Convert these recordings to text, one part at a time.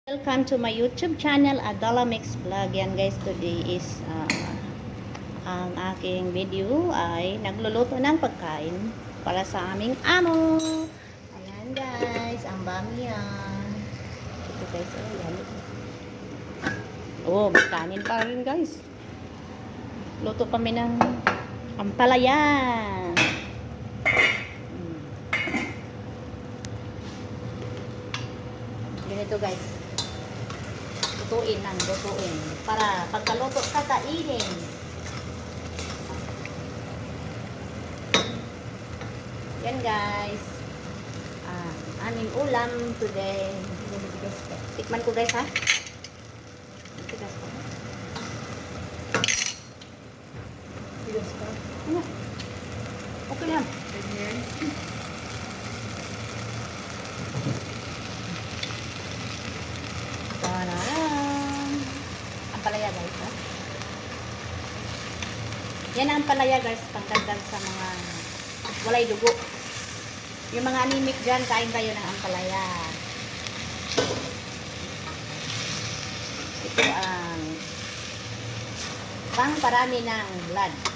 Welcome to my YouTube channel, Adala Mix Vlog. Yan guys, today is ang aking video ay nagluluto ng pagkain para sa aming amo. Ayan guys, ang bamiyan. Ito guys, oh yan. Oh, may kanin pa rin guys. Luto kami ng ampalaya. Ganito guys. Lutuin ng lutuin para pagkaluto kakainin. Yan guys, aming ulam today. Tikman ko guys ha. Tigas ko. Tigas ko. Ano? Okay lang. Ampalaya guys ha. Yan ang ampalaya guys, pangdagdag sa mga walay dugo. Yung mga anemic dyan, kain kayo ng ampalaya. Ito ang pangparami ng blood.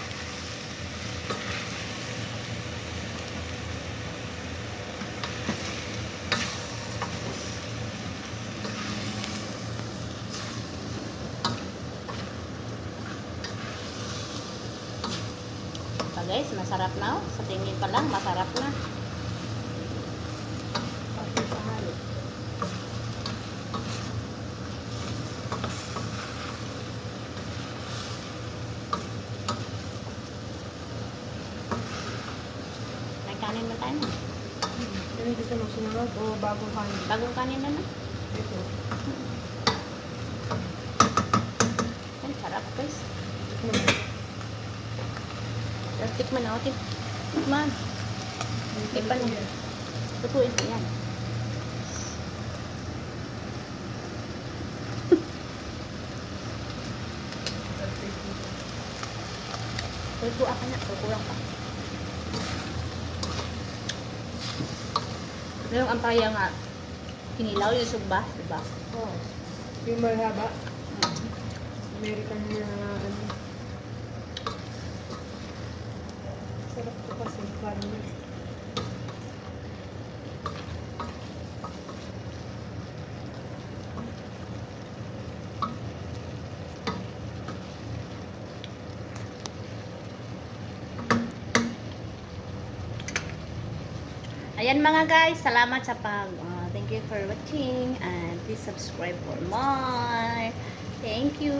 Guys, masarap na. Sa tingin pa lang, masarap na. May kanin na tayo na. Ano gusto mo sinunod o bagong kanin? Bagong kanin na na. Ito. Ay, sarap guys. Tikman na ako. Tikman. Tikman na. Tutuin ko yan. Tutuan ka na. Tutuan ka. Yung ampaya nga, kinilaw yung sugba. Diba? Oh. Yung malhaba. American na ano. Sarap ko kasi parang ayan mga guys, salamat sa thank you for watching and please subscribe for more. Thank you.